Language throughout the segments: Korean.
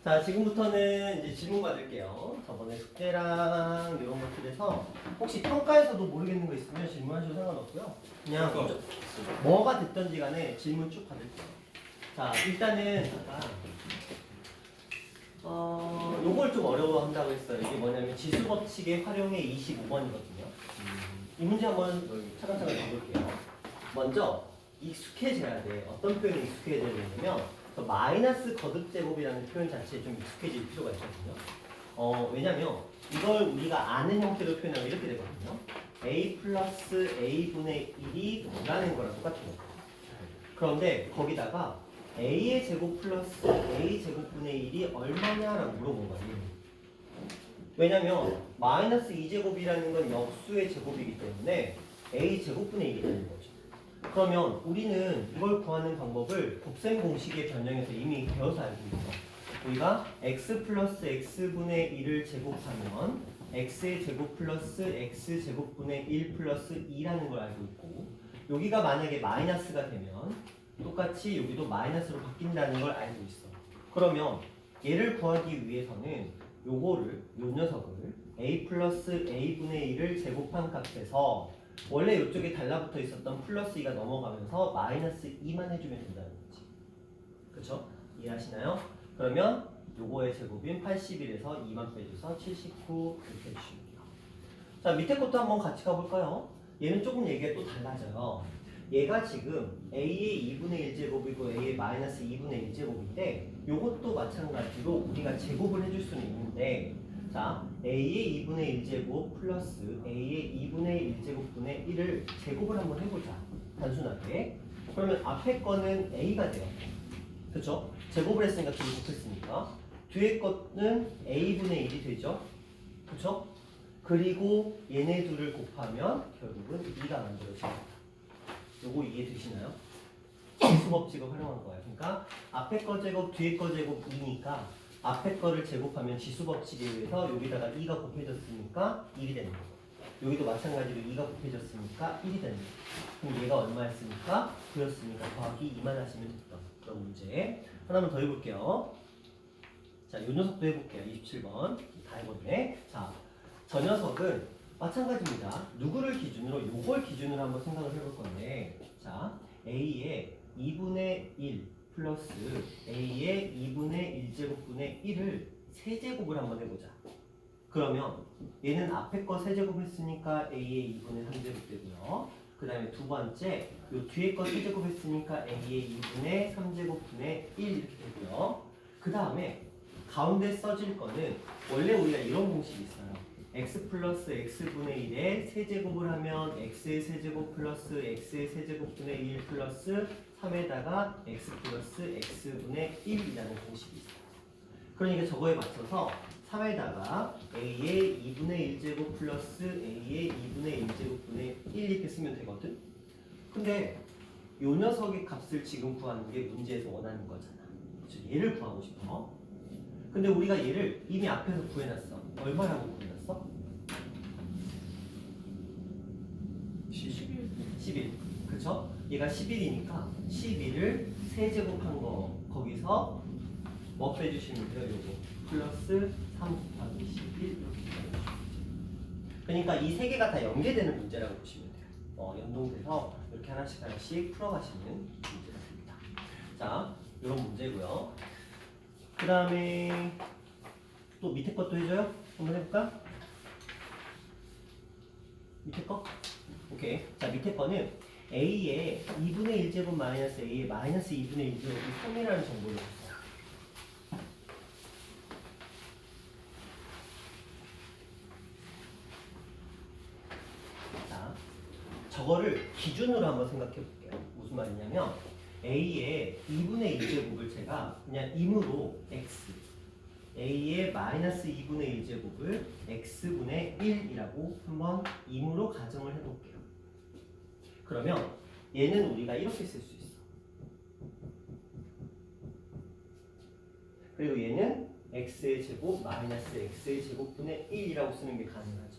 자, 지금부터는 이제 질문 받을게요. 저번에 숙제랑 이런 것들에서 혹시 평가에서도 모르겠는 거 있으면 질문하셔도 상관없고요. 그냥 뭐가 됐던지 간에 질문 쭉 받을게요. 자, 일단은 잠깐 요걸 좀 어려워한다고 했어요. 이게 뭐냐면 지수법칙의 활용의 25번이거든요. 이 문제 한번 차근차근 해볼게요. 먼저 익숙해져야 돼. 어떤 표현이 익숙해져야 되냐면 마이너스 거듭 제곱이라는 표현 자체에 좀 익숙해질 필요가 있거든요. 왜냐면 이걸 우리가 아는 형태로 표현하면 이렇게 되거든요. a 플러스 a분의 1이 뭐라는 거랑 똑같은 거예요. 그런데 거기다가 a의 제곱 플러스 a 제곱분의 1이 얼마냐라고 물어본 거예요. 왜냐면 마이너스 2제곱이라는 건 역수의 제곱이기 때문에 a 제곱분의 1이 되는 거죠. 그러면 우리는 이걸 구하는 방법을 곱셈 공식에 변형해서 이미 배워서 알고 있어. 우리가 x 플러스 x분의 1을 제곱하면 x의 제곱 플러스 x 제곱분의 1 플러스 2라는 걸 알고 있고, 여기가 만약에 마이너스가 되면 똑같이 여기도 마이너스로 바뀐다는 걸 알고 있어. 그러면 얘를 구하기 위해서는 요 녀석을 a 플러스 a분의 1을 제곱한 값에서 원래 이쪽에 달라붙어 있었던 플러스 2가 넘어가면서 마이너스 2만 해주면 된다는 거지. 그쵸? 이해하시나요? 그러면 요거의 제곱인 81에서 2만 빼줘서 79 이렇게 해주시면 돼요. 자, 밑에 것도 한번 같이 가볼까요? 얘는 조금 얘기가 또 달라져요. 얘가 지금 a의 2분의 1제곱이고 a의 마이너스 2분의 1제곱인데 요것도 마찬가지로 우리가 제곱을 해줄 수는 있는데, 자, a의 2분의 1제곱 플러스 a의 2분의 1제곱분의 1을 제곱을 한번 해보자. 단순하게. 그러면 앞에 거는 a가 돼요. 그쵸? 제곱을 했으니까 뒤에 곱했으니까. 뒤에 거는 a분의 1이 되죠. 그쵸? 그리고 얘네 둘을 곱하면 결국은 2가 만들어집니다. 요거 이해되시나요? 지수법칙을 활용한 거예요. 그러니까 앞에 거 제곱, 뒤에 거 제곱 2니까 앞에 거를 제곱하면 지수법칙에 의해서 여기다가 2가 곱해졌으니까 1이 되는 거고, 여기도 마찬가지로 2가 곱해졌으니까 1이 되는 거고. 그럼 얘가 얼마였습니까? 9였으니까 더하기 2만 하시면 됐던 그런 문제. 하나만 더 해볼게요. 자, 요 녀석도 해볼게요. 27번. 다 해보네. 자, 저 녀석은 마찬가지입니다. 누구를 기준으로, 요걸 기준으로 한번 생각을 해볼 건데, 자, a의 2분의 1 플러스 a의 2분의 1제곱분의 1을 세제곱을 한번 해보자. 그러면 얘는 앞에 거 세제곱 했으니까 a의 2분의 3제곱 되고요. 그 다음에 두 번째, 요 뒤에 거 세제곱 했으니까 a의 2분의 3제곱분의 1 이렇게 되고요. 그 다음에 가운데 써질 거는 원래 우리가 이런 공식이 있어요. x 플러스 x분의 1에 세제곱을 하면 x의 세제곱 플러스 x의 세제곱분의 1 플러스 3에다가 x 플러스 x분의 1이라는 공식이 있어요. 그러니까 저거에 맞춰서 3에다가 a의 2분의 1제곱 플러스 a의 2분의 1제곱분의 1 이렇게 쓰면 되거든. 근데 요 녀석의 값을 지금 구하는 게 문제에서 원하는 거잖아. 그렇죠? 얘를 구하고 싶어. 근데 우리가 얘를 이미 앞에서 구해놨어. 얼마라고 구해놨어? 11. 그쵸? 얘가 11이니까 11을 세제곱한 거 거기서 뭐 빼주시면 돼요? 요거 플러스 3 곱하기 11 이렇게 빼주시면 돼요. 그러니까 이 세 개가 다 연계되는 문제라고 보시면 돼요. 연동돼서 이렇게 하나씩 풀어가시는 문제가 됩니다. 자, 이런 문제고요. 그 다음에 또 밑에 것도 해줘요? 한번 해볼까? 밑에 거? 오케이. 자, 밑에 거는 a의 2분의 1제곱 마이너스 a의 마이너스 2분의 1제곱이 3이라는 정보를 줬어요. 자, 저거를 기준으로 한번 생각해 볼게요. 무슨 말이냐면 a의 2분의 1제곱을 제가 그냥 임으로 x, a의 마이너스 2분의 1제곱을 x분의 1이라고 한번 임으로 가정을 해볼게요. 그러면 얘는 우리가 이렇게 쓸 수 있어. 그리고 얘는 x의 제곱 마이너스 x의 제곱분의 1이라고 쓰는 게 가능하죠.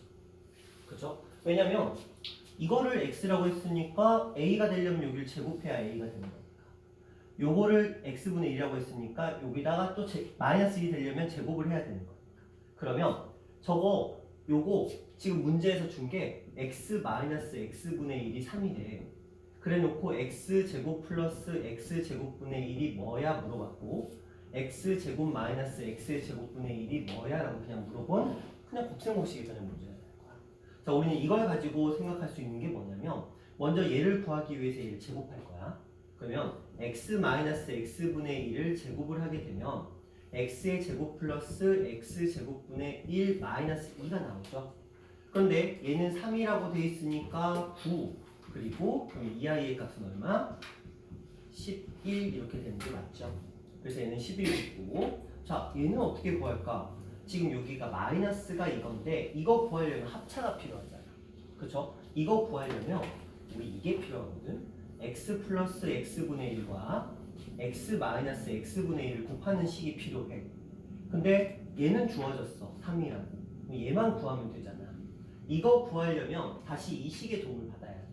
그렇죠? 왜냐면 이거를 x라고 했으니까 a가 되려면 여기를 제곱해야 a가 되는 거니까. 요거를 x분의 1이라고 했으니까 여기다가 또 마이너스 1이 되려면 제곱을 해야 되는 거니까. 그러면 요거 지금 문제에서 준 게 x 마이너스 x분의 1이 3이래. 그래 놓고 x제곱 플러스 x제곱분의 1이 뭐야 물어봤고 x제곱 마이너스 x제곱분의 1이 뭐야 라고 그냥 물어본 그냥 곱셈공식의 변형 문제가 되는 거야. 자, 우리는 이걸 가지고 생각할 수 있는 게 뭐냐면 먼저 얘를 구하기 위해서 얘를 제곱할 거야. 그러면 x 마이너스 x분의 1을 제곱을 하게 되면 x의 제곱 플러스 x제곱분의 1 마이너스 2가 나오죠. 그런데 얘는 3이라고 돼 있으니까 9 그리고 그럼 이 아이의 값은 얼마? 11 이렇게 되는 게 맞죠. 그래서 얘는 11이고 자 얘는 어떻게 구할까? 지금 여기가 마이너스가 이건데 이거 구하려면 합차가 필요하잖아. 그렇죠? 이거 구하려면 우리 이게 필요하거든. x 플러스 x분의 1과 x 마이너스 x분의 1을 곱하는 식이 필요해. 근데 얘는 주어졌어. 3이라고. 얘만 구하면 되잖아. 이거 구하려면 다시 이 식의 도움을 받아야 돼.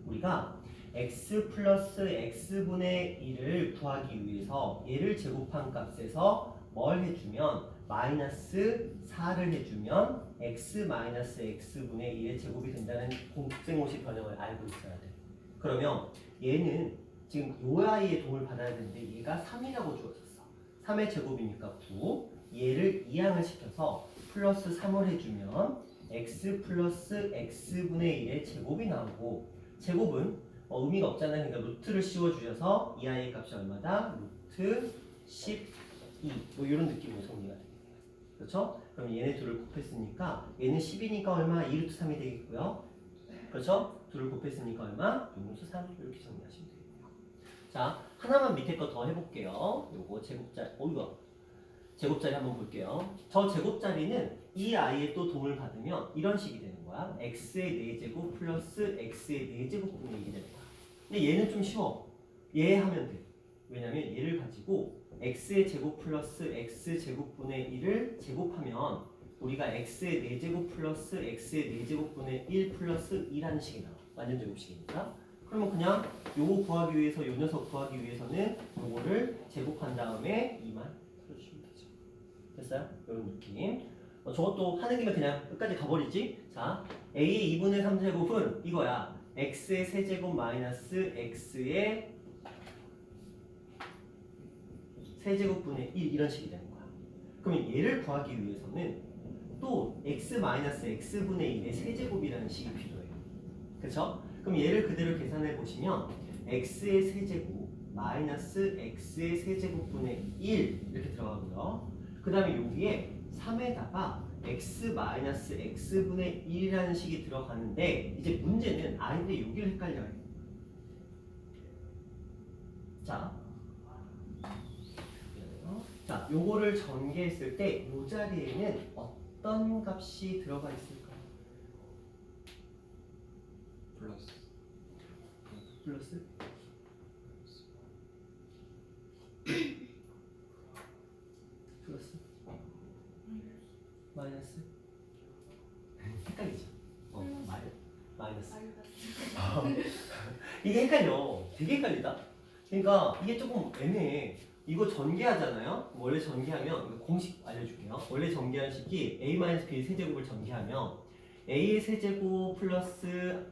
우리가 x 플러스 x분의 1을 구하기 위해서 얘를 제곱한 값에서 뭘 해주면 마이너스 4를 해주면 x 마이너스 x분의 1의 제곱이 된다는 곱셈공식 변형을 알고 있어야 돼. 그러면 얘는 지금 요 아이의 도움을 받아야 되는데 얘가 3이라고 주어졌어. 3의 제곱이니까 9. 얘를 이항을 시켜서 플러스 3을 해주면 x 플러스 x분의 1의 제곱이 나오고 제곱은 의미가 없잖아요. 그러니까 루트를 씌워주셔서 이 아이의 값이 얼마다? 루트 12 뭐 이런 느낌으로 정리가 됩니다. 그렇죠? 그럼 얘네 둘을 곱했으니까 얘는 10이니까 얼마? 2루트 3이 되겠고요. 그렇죠? 둘을 곱했으니까 얼마? 6루트 3 이렇게 정리하시면 되겠네요. 자, 하나만 밑에 거 더 해볼게요. 요거 제곱자리, 이거 제곱자리 한번 볼게요. 저 제곱자리는 이 아이의 또 도움을 받으면 이런 식이 되는 거야. x의 4제곱 플러스 x의 4제곱분의 1이 되는 거야. 근데 얘는 좀 쉬워. 얘 하면 돼. 왜냐면 얘를 가지고 x의 제곱 플러스 x제곱분의 1을 제곱하면 우리가 x의 4제곱 플러스 x의 4제곱분의 1 플러스 2라는 식이 나와. 완전 제곱식이니까. 그러면 그냥 요거 구하기 위해서 요 녀석 구하기 위해서는 요거를 제곱한 다음에 2만 풀어주시면 되죠. 됐어요? 이런 느낌. 저것도 하는 김에 그냥 끝까지 가버리지. 자, a의 2분의 3제곱은 이거야. x의 세제곱 마이너스 x의 세제곱분의 1 이런 식이 되는 거야. 그러면 얘를 구하기 위해서는 또 x 마이너스 x분의 1의 세제곱이라는 식이 필요해요. 그렇죠? 그럼 얘를 그대로 계산해 보시면 x의 세제곱 마이너스 x의 세제곱분의 1 이렇게 들어가고요. 그 다음에 여기에 3에다가 x 마이너스 x분의 1이라는 식이 들어가는데 이제 문제는 아이들이 여기를 헷갈려요. 자, 요거를 전개했을 때 이 자리에는 어떤 값이 들어가 있을까요? 플러스? 플러스? 마이너스? 헷갈리죠? 마이너스. 이게 헷갈려. 되게 헷갈리다. 그러니까 이게 조금 애매해. 이거 전개하잖아요. 원래 전개하면 공식 알려줄게요. 원래 전개하는 식이 a-b의 세제곱을 전개하면 a의 세제곱 플러스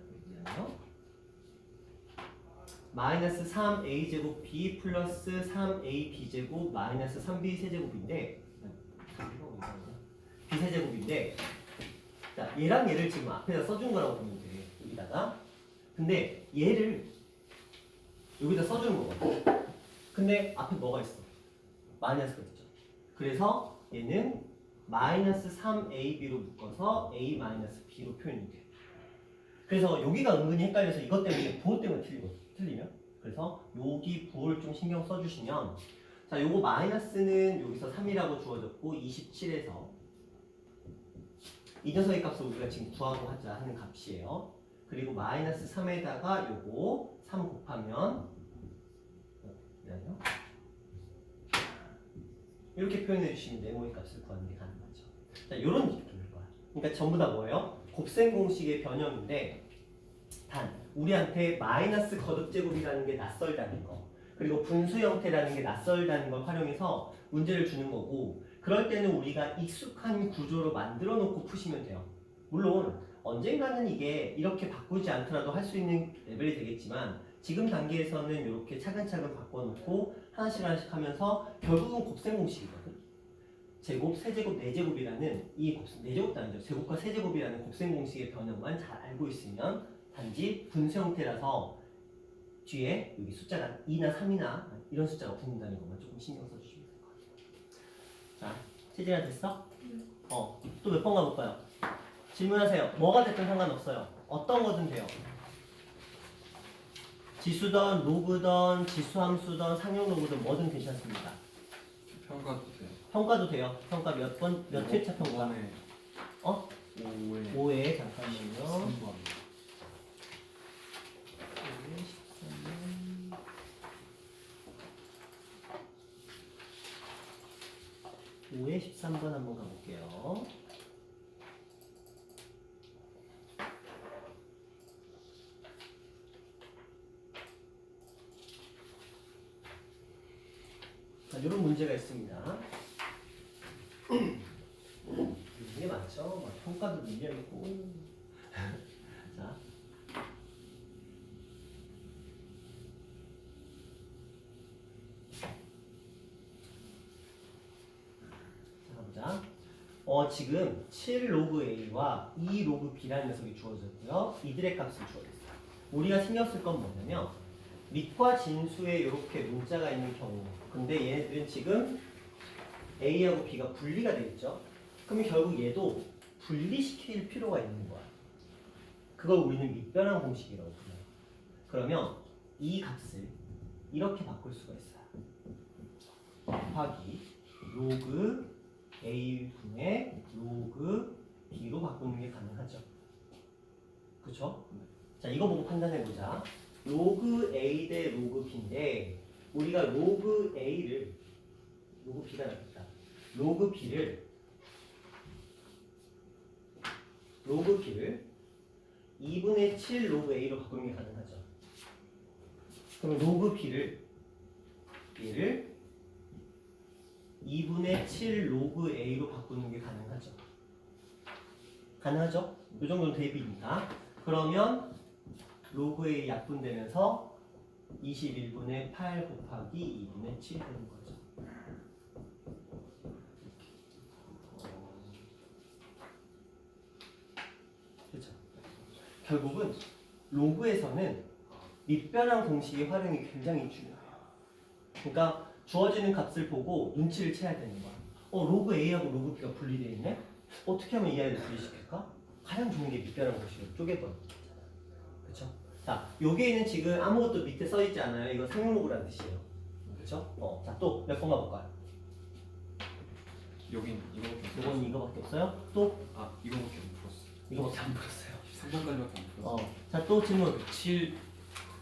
마이너스 3a제곱 b 플러스 3ab제곱 마이너스 3b 세제곱인데 b 세제곱인데 자, 얘랑 얘를 지금 앞에다 써준 거라고 보면 돼. 여기다가. 근데 얘를 여기다 써주는 거거든. 근데 앞에 뭐가 있어? 마이너스가 있죠. 그래서 얘는 마이너스 3ab로 묶어서 a 마이너스 b로 표현이 돼. 그래서 여기가 은근히 헷갈려서 이것 때문에 부호 때문에 틀리면 그래서 여기 부호를 좀 신경 써주시면 자, 요거 마이너스는 여기서 3이라고 주어졌고 27에서 이 녀석의 값을 우리가 지금 구하고 하자 하는 값이에요. 그리고 마이너스 3에다가 요거 3 곱하면 이렇게 표현해 주시면 네모의 값을 구하는 게 가능하죠. 자, 이런 느낌일 거야. 그러니까 전부 다 뭐예요? 곱셈 공식의 변형인데 단 우리한테 마이너스 거듭제곱이라는 게 낯설다는 거. 그리고 분수 형태라는 게 낯설다는 걸 활용해서 문제를 주는 거고 그럴 때는 우리가 익숙한 구조로 만들어 놓고 푸시면 돼요. 물론 언젠가는 이게 이렇게 바꾸지 않더라도 할 수 있는 레벨이 되겠지만 지금 단계에서는 이렇게 차근차근 바꿔놓고 하나씩 하나씩 하면서 결국은 곱셈 공식이거든. 제곱, 세제곱, 네제곱이라는 이 곱셈, 네제곱도 아니죠. 제곱과 세제곱이라는 곱셈 공식의 변형만 잘 알고 있으면 단지 분수 형태라서 뒤에 여기 숫자가 2나 3이나 이런 숫자가 붙는다는 것만 조금 신경 써주시면 될 것 같아요. 자, 체질화 됐어? 또 몇 번 가볼까요? 질문하세요. 뭐가 됐든 상관없어요. 어떤 거든 돼요. 지수든 로그든 지수함수든 상용로그든 뭐든 괜찮습니다. 평가도 돼요. 평가도 돼요. 평가 몇 회차 평가? 5회. 5회 잠깐만요. 3번. 5회 13번 한번 가볼게요. 자, 이런 문제가 있습니다. 이게 맞죠? 막 평가도 밀려있고. 자. 자, 보자. 지금 7 로그 A와 2 로그 B라는 녀석이 주어졌고요. 이들의 값을 주어졌어요. 우리가 신경 쓸 건 뭐냐면 밑과 진수에 이렇게 문자가 있는 경우 근데 얘네들은 지금 A하고 B가 분리가 되겠죠? 그러면 결국 얘도 분리시킬 필요가 있는 거야. 그걸 우리는 밑변환 공식이라고 불러요. 그러면 이 값을 이렇게 바꿀 수가 있어요. 곱하기 로그 A분의 로그 B로 바꾸는 게 가능하죠. 그쵸? 자, 이거 보고 판단해보자. 로그 A 대 로그 B인데 우리가 로그 A를 로그 B가 나겠다. 로그 B를 2분의 7 로그 A로 바꾸는 게 가능하죠. 그러면 로그 B를 얘를 2분의 7 로그 A로 바꾸는 게 가능하죠. 가능하죠? 이 정도는 대입입니다. 그러면 로그 A 약분되면서 21분의 8 곱하기 2분의 7이 되는 거죠. 그렇죠. 결국은 로그에서는 밑변환 공식의 활용이 굉장히 중요해요. 그러니까 주어지는 값을 보고 눈치를 채야 되는 거야. 로그 A하고 로그 B가 분리되어 있네? 어떻게 하면 이 아이를 분리시킬까? 가장 좋은 게 밑변환 공식으로 쪼개버리는 거잖아. 그쵸? 자, 여기에는 지금 아무것도 밑에 써있지 않아요. 이거 상용로그라는 뜻이에요. 그쵸? 자, 또 몇 번 가볼까요? 여긴 이거밖에 요건 이거밖에 없어요? 또? 이거밖에 안 풀었어. 이거밖에 안 풀었어요. 3번까지밖에 안 풀었어. 자, 또 질문.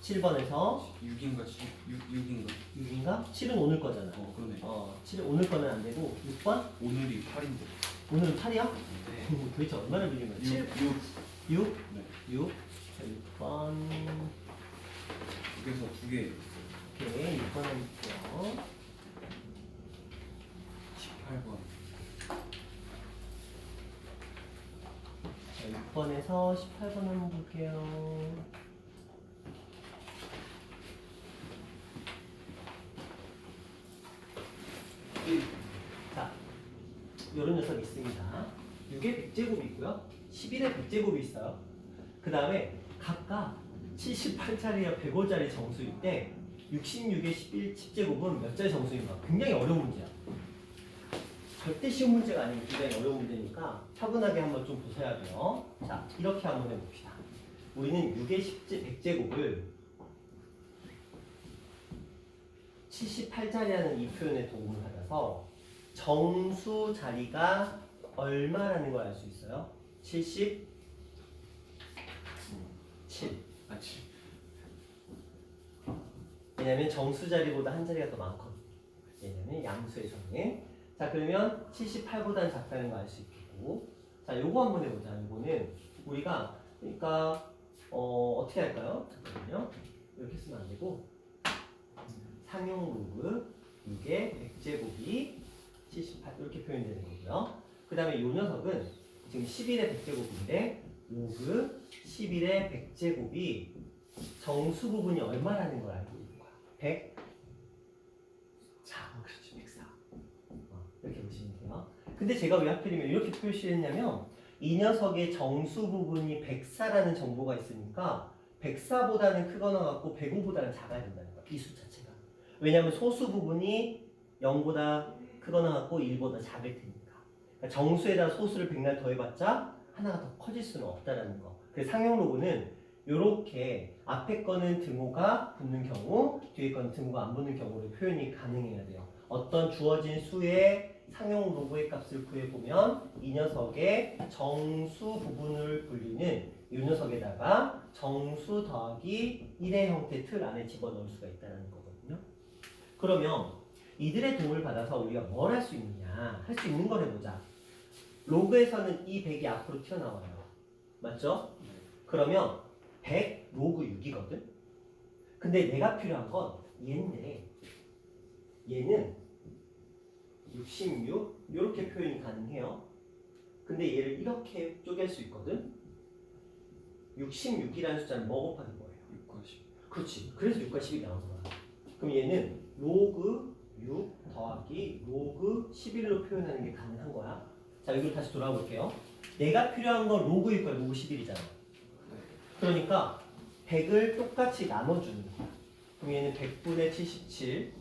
7번에서 6인가 6인가? 6인가? 7은 오늘 거잖아. 그러네. 7은 오늘 거는 안 되고 6번? 오늘이 8인데. 오늘은 8이야? 네. 도대체 얼마나 밀린 거야? 7? 6. 6? 네. 6? 자, 6번. 그래서 두 개. 오케이, 6번은 있고요. 18번. 자, 6번에서 18번 한번 볼게요. 자, 이런 녀석이 있습니다. 6의 100제곱이 있고요. 11의 100제곱이 있어요. 그 다음에 각각 78짜리와 105짜리 정수일 때 66의 11, 10제곱은 몇 자리 정수인가? 굉장히 어려운 문제야. 절대 쉬운 문제가 아니고 굉장히 어려운 문제니까 차분하게 한번 좀 보셔야 돼요. 자, 이렇게 한번 해봅시다. 우리는 6의 10제, 100제곱을 78자리라는 이 표현에 도움을 받아서 정수 자리가 얼마라는 걸 알 수 있어요? 77. 7. 왜냐면 정수 자리보다 한 자리가 더 많거든. 왜냐면 양수에서는. 자, 그러면 78보다는 작다는 걸 알 수 있겠고. 자, 요거 한번 해보자. 요거는 우리가 그러니까 어떻게 할까요? 잠깐만요. 이렇게 쓰면 안 되고. 상용 로그 6의 100제곱이 78 이렇게 표현되는 거고요. 그 다음에 이 녀석은 지금 11의 100제곱인데 로그 11의 100제곱이 정수 부분이 얼마라는 걸 알고 있는 거야. 104. 그렇지, 104. 이렇게 보시면 돼요. 근데 제가 왜 하필이면 이렇게 표시했냐면 이 녀석의 정수 부분이 104라는 정보가 있으니까 104보다는 크거나 같고 105보다는 작아야 된다는 거야. 이 수 자체가. 왜냐하면 소수 부분이 0보다 크거나 같고 1보다 작을 테니까. 그러니까 정수에다 소수를 100날 더해봤자 하나가 더 커질 수는 없다는 거. 그래서 상용 로그는 이렇게 앞에 거는 등호가 붙는 경우, 뒤에 거는 등호가 안 붙는 경우로 표현이 가능해야 돼요. 어떤 주어진 수의 상용 로그의 값을 구해보면 이 녀석의 정수 부분을 불리는 이 녀석에다가 정수 더하기 1의 형태 틀 안에 집어넣을 수가 있다는 거거든요. 그러면 이들의 도움을 받아서 우리가 뭘 할 수 있느냐, 할 수 있는 걸 해보자. 로그에서는 이 100이 앞으로 튀어나와요. 맞죠? 그러면 100 로그 6이거든? 근데 내가 필요한 건 얘인데 얘는 66 이렇게 표현이 가능해요. 근데 얘를 이렇게 쪼갤 수 있거든? 66이라는 숫자는 뭐 곱하기 뭐예요? 6과 10. 그렇지. 그래서 6과 10이 나온 거야. 그럼 얘는 로그 6 더하기 로그 11로 표현하는 게 가능한 거야. 자, 여기로 다시 돌아볼게요. 내가 필요한 건 로그 6과 로그 11이잖아. 그러니까 100을 똑같이 나눠주는 거야. 그럼 얘는 100분의 77,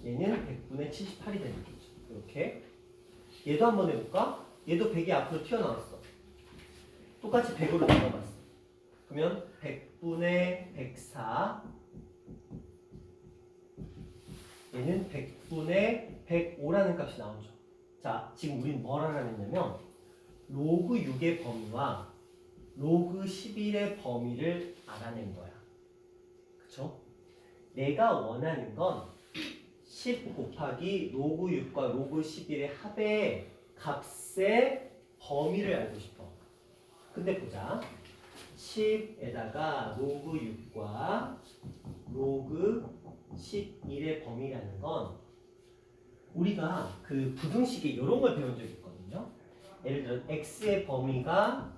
얘는 100분의 78이 되는 거죠. 이렇게. 얘도 한번 해볼까? 얘도 100이 앞으로 튀어나왔어. 똑같이 100으로 나눠봤어. 그러면 100분의 104, 얘는 100분의 105라는 값이 나오죠. 자, 지금 우리는 뭘 알아냈냐면 로그 6의 범위와 로그 11의 범위를 알아낸 거야. 그쵸? 내가 원하는 건 10 곱하기 로그 6과 로그 11의 합의 값의 범위를 알고 싶어. 근데 보자. 10에다가 로그 6과 로그 11의 범위라는 건 우리가 그 부등식에 이런 걸 배운 적이 있거든요. 예를 들어 x의 범위가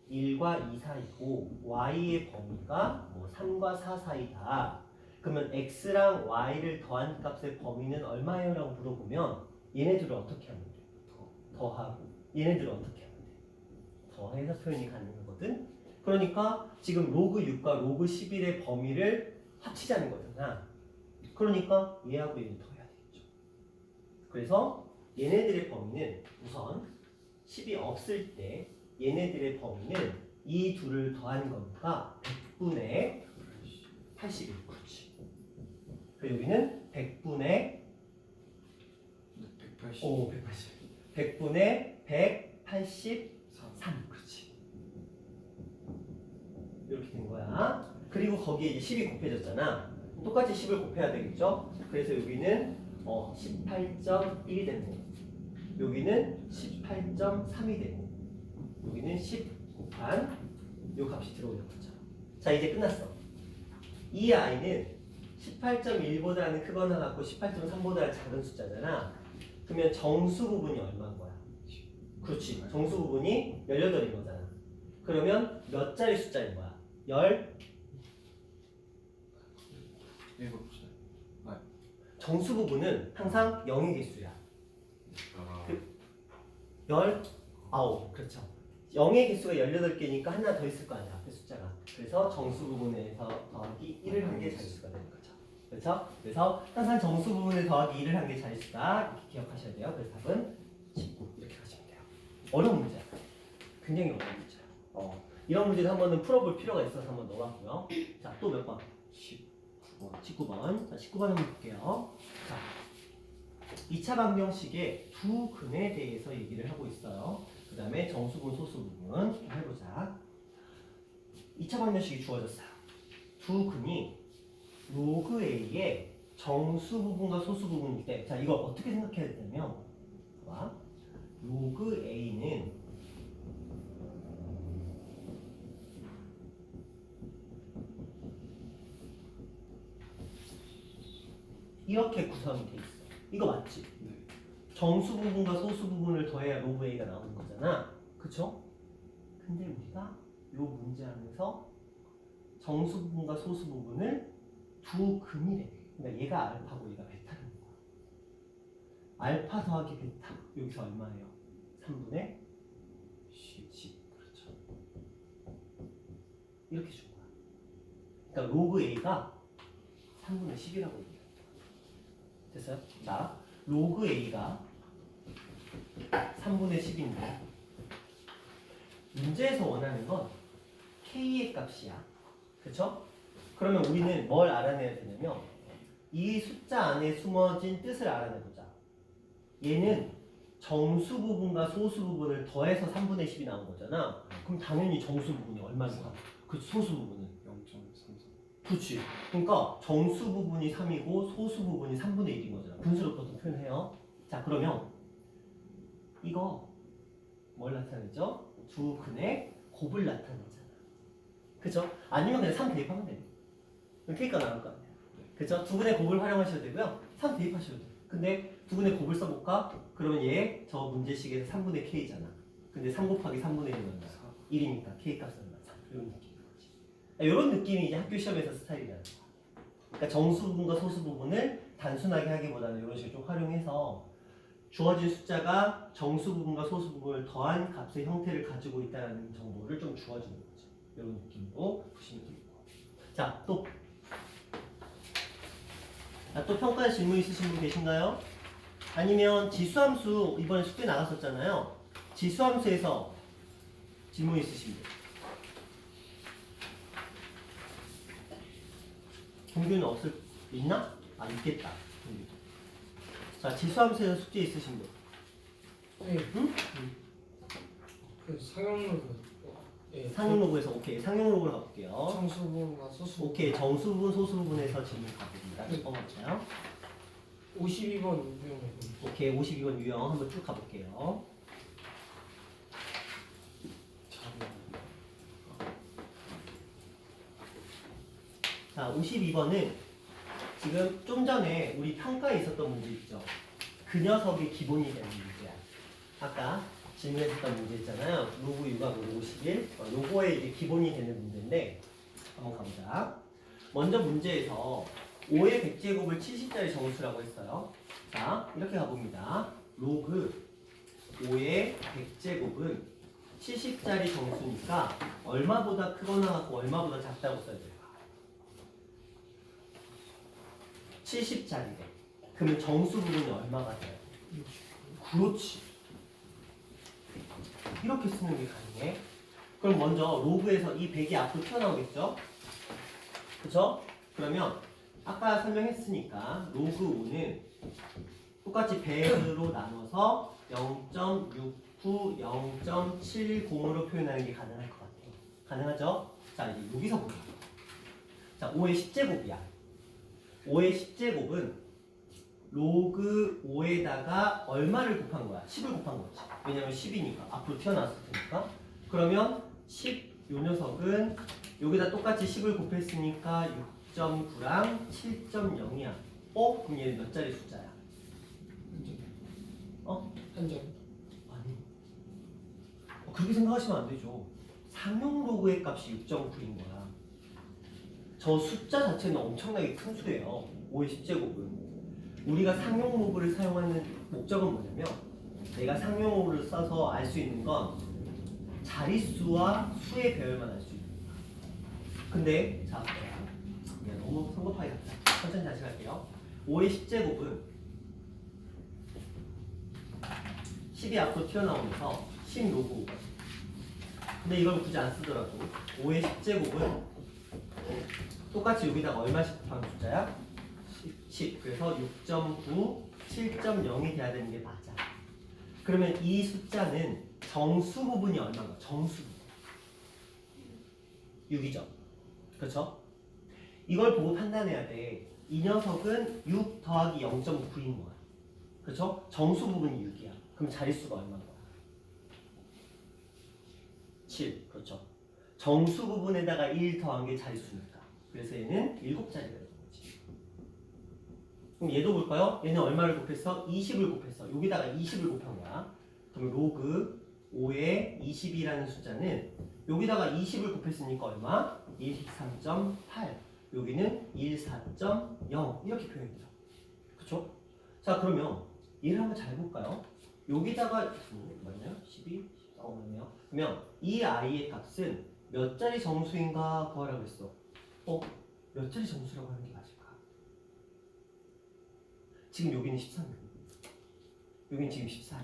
1과 2 사이고 y의 범위가 뭐 3과 4 사이다. 그러면 x랑 y를 더한 값의 범위는 얼마예요? 라고 물어보면 얘네들을 어떻게 하면 돼? 더하고 얘네들을 어떻게 하면 돼? 더해서 표현이 가능하거든. 그러니까 지금 로그 6과 로그 11의 범위를 합치자는 거잖아. 그러니까 얘하고 얘를 더해야 되겠죠. 그래서 얘네들의 범위는 우선 10이 없을 때 얘네들의 범위는 이 둘을 더한 거니까 100분의 81. 그렇지. 그리고 여기는 100분의 180. 100분의 183. 그렇지. 이렇게 된 거야. 그리고 거기에 이제 10이 곱해졌잖아. 똑같이 10을 곱해야 되겠죠? 그래서 여기는 18.1이 되는 거. 여기는 18.3이 되고 여기는 10 곱한 요 값이 들어오는 거죠. 자, 이제 끝났어. 이 아이는 18.1보다는 크거나 같고 18.3보다 작은 숫자잖아. 그러면 정수 부분이 얼마인 거야? 그렇지. 정수 부분이 18인 거잖아. 그러면 몇 자리 숫자인 거야? 7살. 정수 부분은 항상 0의 개수야. 19. 그렇죠. 0의 개수가 18개니까 하나 더 있을 거 아니야. 앞에 숫자가. 그래서 정수 부분에서 더하기 1을 한 게 자릿수가 되는 거죠. 그렇죠? 그래서 항상 정수 부분에 더하기 1을 한 게 자릿수다. 이렇게 기억하셔야 돼요. 그래서 답은 19 이렇게 하시면 돼요. 어려운 문제야. 굉장히 어려운 문제야. 이런 문제를 한번은 풀어볼 필요가 있어서 한번 넣어봤고요. 자, 또 몇 번? 19번. 자, 19번 한번 볼게요. 자, 2차 방정식의 두 근에 대해서 얘기를 하고 있어요. 그 다음에 정수분, 소수부분 해보자. 2차 방정식이 주어졌어요. 두 근이 로그 A의 정수 부분과 소수 부분일 때, 자, 이거 어떻게 생각해야 되냐면, 봐봐. 로그 A는 이렇게 구성이 돼 있어. 이거 맞지? 네. 정수 부분과 소수 부분을 더해야 로그 A가 나오는 거잖아. 그쵸? 근데 우리가 요 문제 안에서 정수 부분과 소수 부분을 두 근이래. 그러니까 얘가 알파고 얘가 베타라는 거야. 알파 더하기 베타. 여기서 얼마예요? 3분의 10. 그렇죠. 이렇게 준 거야. 그러니까 로그 A가 3분의 10이라고 얘기해. 됐어요? 자, 로그 A가 3분의 10인데 문제에서 원하는 건 K의 값이야. 그쵸? 그러면 우리는 뭘 알아내야 되냐면 이 숫자 안에 숨어진 뜻을 알아내보자. 얘는 정수 부분과 소수 부분을 더해서 3분의 10이 나온 거잖아. 그럼 당연히 정수 부분이 얼마인가? 그 소수 부분은 0.33. 그렇지. 그러니까 정수 부분이 3이고 소수 부분이 3분의 1인 거잖아. 분수로 보통 표현해요. 자, 그러면 이거 뭘 나타내죠? 두 근의 곱을 나타내잖아. 그죠? 아니면 그냥 3 대입하면 돼. 그럼 K가 나올 거 아니야. 그죠? 두 근의 곱을 활용하셔도 되고요. 3 대입하셔도 돼. 근데 두 근의 곱을 써볼까? 그러면 얘 저 문제식에서 3분의 K잖아. 근데 3 곱하기 3분의 1은 얼마? 1이니까 K 값은 얼마? 3. 이런 느낌인 거지. 이런 느낌이 이제 학교 시험에서 스타일이라는 거야. 그러니까 정수 부분과 소수 부분을 단순하게 하기보다는 이런 식으로 좀 활용해서 주어진 숫자가 정수 부분과 소수 부분을 더한 값의 형태를 가지고 있다는 정보를 좀 주어주는 거죠. 이런 느낌으로 보시면 되겠고. 자, 또 평가에 질문 있으신 분 계신가요? 아니면 지수함수 이번에 숙제 나갔었잖아요. 지수함수에서 질문 있으신 분. 동규는 있나? 아, 있겠다. 자, 지수함수에서 숙제 있으신 분. 네. 응? 그 상용로그. 예. 상용로그에서 오케이. 상용로그로 가볼게요. 정수분과 소수. 오케이. 정수분, 소수분에서 질문 가봅니다. 몇 번 갈까요? 52번 유형이고. 오케이. 52번 유형 한번 쭉 가볼게요. 자, 52번은 지금 좀 전에 우리 평가에 있었던 문제 있죠. 그 녀석이 기본이 되는 문제야. 아까 질문했었던 문제 있잖아요. 로그 유가 로그 51. 요거에 이제 기본이 되는 문제인데 한번 가보자. 먼저 문제에서 5의 100제곱을 70짜리 정수라고 했어요. 자, 이렇게 가봅니다. 로그 5의 100제곱은 70짜리 정수니까 얼마보다 크거나 같고 얼마보다 작다고 써야 돼요. 70짜리래. 그러면 정수 부분이 얼마가 돼요? 그렇지. 이렇게 쓰는 게 가능해. 그럼 먼저 로그에서 이 100이 앞으로 튀어나오겠죠? 그쵸? 그러면 아까 설명했으니까 로그 5는 똑같이 100으로 나눠서 0.69, 0.70으로 표현하는 게 가능할 것 같아요. 가능하죠? 자, 이제 여기서 보자. 자, 5의 10제곱이야. 5의 10제곱은 로그 5에다가 얼마를 곱한 거야? 10을 곱한 거지. 왜냐면 10이니까. 앞으로 튀어나왔을 테니까. 그러면 10, 요 녀석은 여기다 똑같이 10을 곱했으니까 6.9랑 7.0이야. 그럼 얘는 몇 자리 숫자야? 한 점. 아니. 그렇게 생각하시면 안 되죠. 상용 로그의 값이 6.9인 거야. 저 숫자 자체는 엄청나게 큰 수예요. 5의 10제곱은. 우리가 상용 로그를 사용하는 목적은 뭐냐면 내가 상용 로그를 써서 알 수 있는 건 자릿수와 수의 배열만 알 수 있는 거야. 근데 자, 너무 성급하게 갔다. 천천히 다시 갈게요. 5의 10제곱은 10이 앞으로 튀어나오면서 10 로그 5번. 근데 이걸 굳이 안 쓰더라도 5의 10제곱은 똑같이 여기다가 얼마씩 곱하는 숫자야? 10. 그래서 6.9, 7.0이 돼야 되는 게 맞아. 그러면 이 숫자는 정수 부분이 얼마인가? 정수 부분. 6이죠. 그렇죠? 이걸 보고 판단해야 돼. 이 녀석은 6 더하기 0.9인 거야. 그렇죠? 정수 부분이 6이야. 그럼 자릿수가 얼마인 거야? 7. 그렇죠. 정수 부분에다가 1 더한 게 자릿수니까. 그래서 얘는 7자리가 되는 거지. 그럼 얘도 볼까요? 얘는 얼마를 곱했어? 20을 곱했어. 여기다가 20을 곱한 거야. 그럼 로그 5의 20이라는 숫자는 여기다가 20을 곱했으니까 얼마? 13.8. 여기는 14.0 이렇게 표현해요. 그쵸? 자 그러면 얘를 한번 잘 볼까요? 여기다가 맞나요? 12? 맞네요. 그러면 이 아이의 값은 몇 자리 정수인가 구하라고 했어. 몇 자리 정수라고 하는 게 맞을까? 지금 여기는 13이고 여기는 지금 14.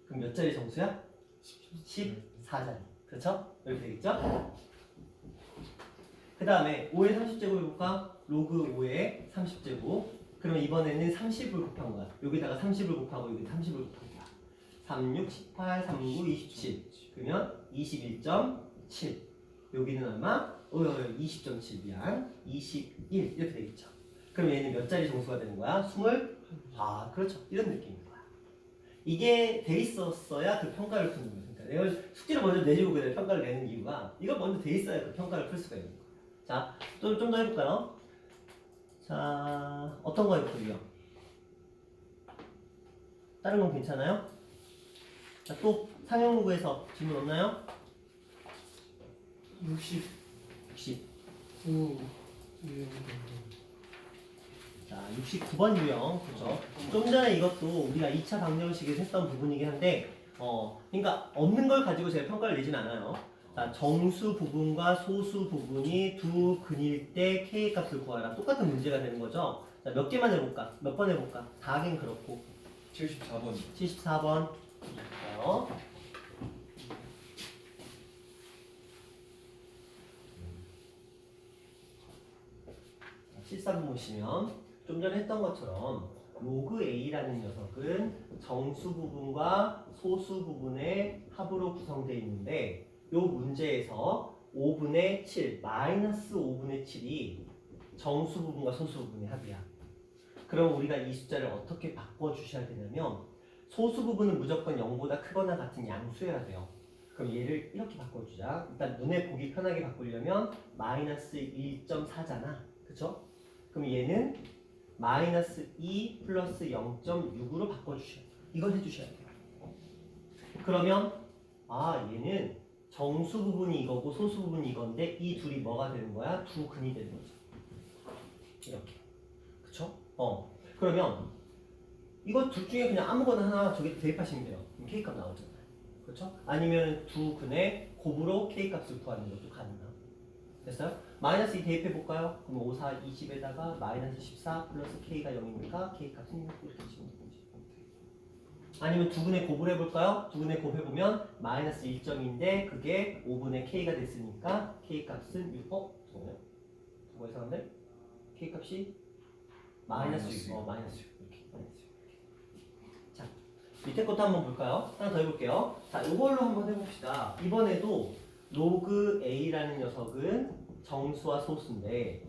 그럼 몇 자리 정수야? 14자리. 그렇죠? 이렇게 되겠죠? 그 다음에 5의 30제곱 해볼까? 로그 5의 30제곱. 그러면 이번에는 30을 곱한 거야. 여기다가 30을 곱하고 여기 30을 곱한 거야. 3, 6, 18, 3, 9, 27. 그러면 21.7. 여기는 얼마? 20.7 미안. 21 이렇게 되겠죠. 그럼 얘는 몇 자리 정수가 되는 거야? 20? 아 그렇죠. 이런 느낌인 거야. 이게 돼 있었어야 그 평가를 푸는 거예요. 그러니까 내가 숙제를 먼저 내주고 그래 평가를 내는 이유가 이거 먼저 돼 있어야 그 평가를 풀 수가 있는 거야. 자, 좀 더 해볼까요? 자, 어떤 거 해볼게요? 다른 건 괜찮아요? 자, 또 상형로그에서 질문 없나요? 69 60. 유형 자, 69번 유형. 그렇죠? 좀 전에 이것도 우리가 2차 방정식에서 했던 부분이긴 한데 그러니까 없는 걸 가지고 제가 평가를 내진 않아요. 자, 정수 부분과 소수 부분이 두 근일 때 K 값을 구하라. 똑같은 문제가 되는 거죠. 자, 몇 개만 해볼까? 몇 번 해볼까? 다 하긴 그렇고. 74번. 74번. 73번 보시면 좀 전에 했던 것처럼 로그 A라는 녀석은 정수 부분과 소수 부분의 합으로 구성되어 있는데 이 문제에서 5분의 7, 마이너스 5분의 7이 정수 부분과 소수 부분의 합이야. 그럼 우리가 이 숫자를 어떻게 바꿔주셔야 되냐면 소수 부분은 무조건 0보다 크거나 같은 양수여야 돼요. 그럼 얘를 이렇게 바꿔주자. 일단 눈에 보기 편하게 바꾸려면 마이너스 1.4잖아. 그쵸? 그럼 얘는 마이너스 2 플러스 0.6으로 바꿔주셔야 돼요. 이걸 해주셔야 돼요. 그러면 얘는 정수 부분이 이거고 소수 부분이 이건데 이 둘이 뭐가 되는 거야? 두 근이 되는 거죠. 이렇게. 그쵸? 그러면 이거 둘 중에 그냥 아무거나 하나 저기 대입하시면 돼요. 그럼 K값 나오잖아요. 그렇죠? 아니면 두 근의 곱으로 K값을 구하는 것도 가능하고. 됐어요? 마이너스 2 대입해볼까요? 그럼 5, 4, 20에다가 마이너스 14 플러스 K가 0이니까 K값은 6 이렇게 주시면 되는 거지. 아니면 두 근의 곱을 해볼까요? 두 근의 곱 해보면 마이너스 1점인데 그게 5분의 K가 됐으니까 K값은 6. 잠깐만요. 누가 이상한데? K값이 마이너스 6. 마이너스 6. 이렇게. 마이너스 6. 자, 밑에 것도 한번 볼까요? 하나 더 해볼게요. 자, 이걸로 한번 해봅시다. 이번에도 로그 A라는 녀석은 정수와 소수인데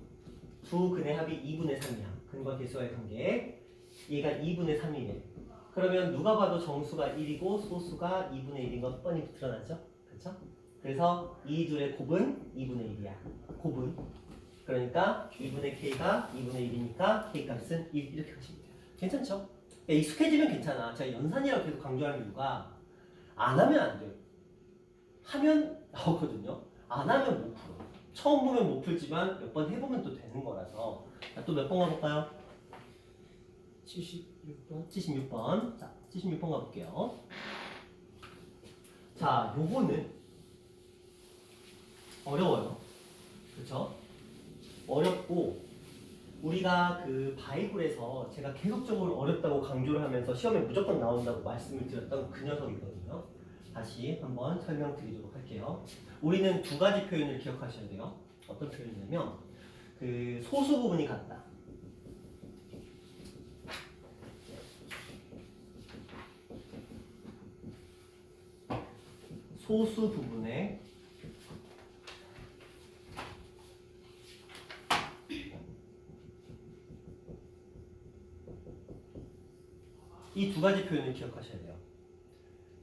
두 근의 합이 2분의 3이야. 근과 개수와의 관계. 얘가 2분의 3이래. 그러면 누가 봐도 정수가 1이고 소수가 2분의 1인 건 뻔히 드러나죠? 그렇죠? 그래서 이 둘의 곱은 2분의 1이야. 곱은. 그러니까 2분의 K가 2분의 1이니까 K값은 1 이렇게 하시면 돼요. 괜찮죠? 익숙해지면 괜찮아. 제가 연산이라고 계속 강조하는 이유가 안 하면 안 돼요. 하면 나오거든요. 안 하면 못 풀어. 처음 보면 못 풀지만 몇 번 해보면 또 되는 거라서. 또 몇 번 가볼까요? 76번 76번. 자, 76번 가볼게요. 자, 요거는 어려워요. 그쵸? 어렵고, 우리가 그 바이블에서 제가 계속적으로 어렵다고 강조를 하면서 시험에 무조건 나온다고 말씀을 드렸던 그 녀석이거든요. 다시 한번 설명드리도록 할게요. 우리는 두 가지 표현을 기억하셔야 돼요. 어떤 표현이냐면, 그 소수 부분이 같다. 소수 부분에 이 두 가지 표현을 기억하셔야 돼요.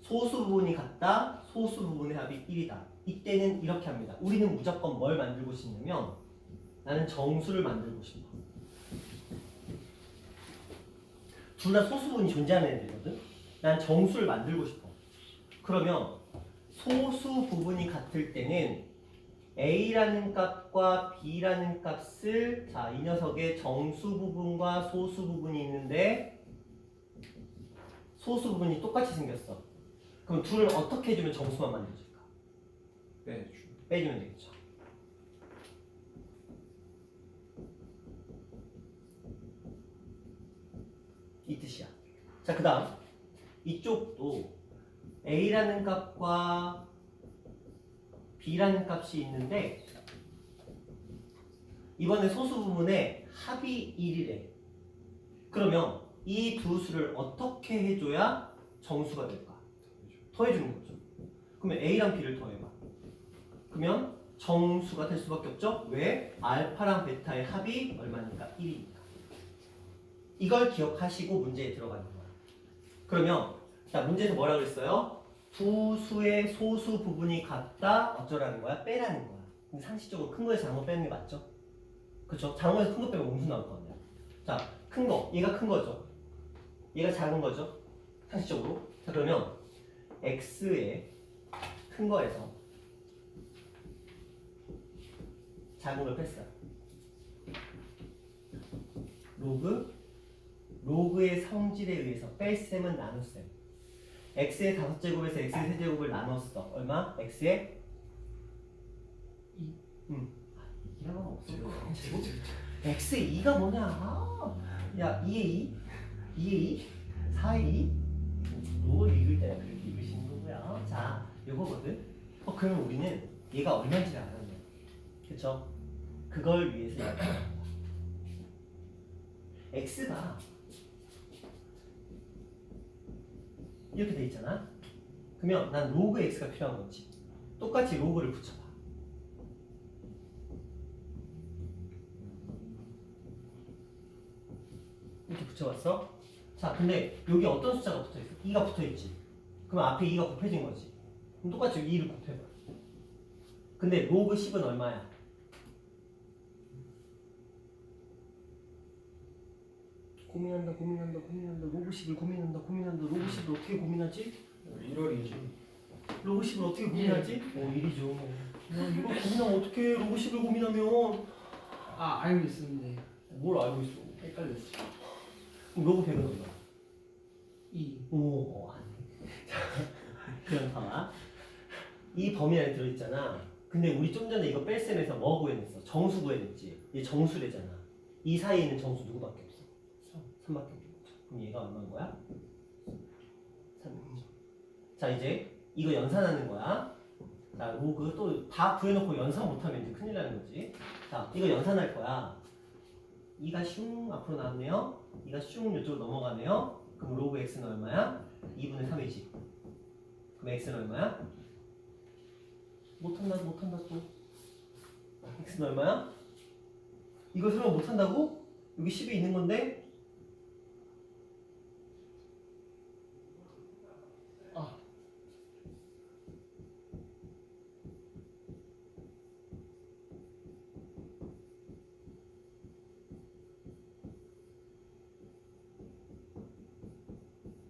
소수 부분이 같다, 소수 부분의 합이 1이다. 이때는 이렇게 합니다. 우리는 무조건 뭘 만들고 싶냐면 나는 정수를 만들고 싶어. 둘 다 소수 부분이 존재하는 애들이거든. 난 정수를 만들고 싶어. 그러면 소수 부분이 같을 때는 A라는 값과 B라는 값을 자, 이 녀석의 정수 부분과 소수 부분이 있는데 소수 부분이 똑같이 생겼어. 그럼 둘을 어떻게 해주면 정수만 만들어질까? 빼주면 되겠죠. 이 뜻이야. 자, 그 다음 이쪽도 A라는 값과 B라는 값이 있는데 이번에 소수 부분에 합이 1이래. 그러면 이 두 수를 어떻게 해줘야 정수가 될까? 더해주는 거죠. 그러면 A랑 B를 더해봐. 그러면 정수가 될 수밖에 없죠? 왜? 알파랑 베타의 합이 얼마니까? 1이니까. 이걸 기억하시고 문제에 들어가는 거야. 그러면 자, 문제에서 뭐라 그랬어요? 두 수의 소수 부분이 같다 어쩌라는 거야? 빼라는 거야. 근데 상식적으로 큰 거에서 작은 거 빼는 게 맞죠? 그쵸? 작은 거에서 큰 거 빼면 옹수 나올 거 아니야. 자, 큰 거, 얘가 큰 거죠. 얘가 작은 거죠. 상식적으로. 자, 그러면 x의 큰 거에서 작은 걸 뺐어요. 로그의 성질에 의해서 뺄셈은 나눗셈. x의 5제곱에서 x의 3제곱을 나눴어. 얼마? x의 2. 이라고 하면 없어. 제곱? x의 2가 뭐냐? 야, 2의 2? 2의 2? 4의 2? 뭘 읽을 때는 그렇게 읽으시는 거고요. 자, 요거거든. 그러면 우리는 얘가 얼마인지를 알았네. 그쵸? 그걸 위해서 이렇게 하는 거야. x가 이렇게 돼 있잖아. 그러면 난 로그 x가 필요한 거지. 똑같이 로그를 붙여봐. 이렇게 붙여봤어. 자, 근데 여기 어떤 숫자가 붙어있어? 2가 붙어있지. 그럼 앞에 2가 곱해진 거지. 그럼 똑같이 2를 곱해봐. 근데 로그 10은 얼마야? 고민한다. 로그 10을 고민한다. 로그 10을 어떻게 고민하지? 1월이지. 로그 10을 어떻게 고민하지? 1이죠. 야, 이거 고민하면 어떻게 로그 10을 고민하면 알고 있었는데 뭘 알고 있어? 헷갈렸어. 그럼 로그 100은 얼마? 2. 오, 안 돼. 그럼 봐봐. 이 범위 안에 들어있잖아. 근데 우리 좀 전에 이거 뺄셈에서 뭐 구해냈어? 정수 구해냈지. 얘 정수래잖아. 이 사이에 있는 정수 누구밖에 없어? 3밖에 없죠. 그럼 얘가 얼마인 거야? 3이죠. 자, 이제 이거 연산하는 거야. 자, 로그 또 다 구해놓고 연산 못하면 이제 큰일 나는 거지. 자, 이거 연산할 거야. 2가 슝 앞으로 나왔네요. 2가 슝 이쪽으로 넘어가네요. 그럼 로그 x는 얼마야? 2분의 3이지. 그럼 x는 얼마야? 못한다 또. x는 얼마야? 이거 설마 못한다고? 여기 10이 있는 건데?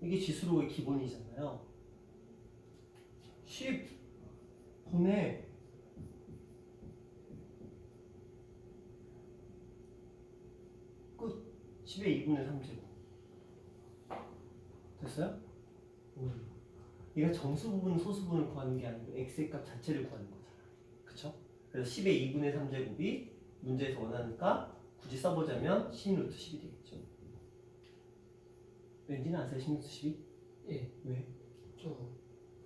이게 지수로의 기본이잖아요. 10분의 끝 10의 2분의 3제곱 됐어요? 얘가 정수 부분, 소수 부분을 구하는 게 아니고 x의 값 자체를 구하는 거잖아. 그쵸? 그래서 10의 2분의 3제곱이 문제에서 원하니까 굳이 써보자면 10루트 10이 되겠죠. 왠지는 아세요? 10루트 10이? 예. 왜? 저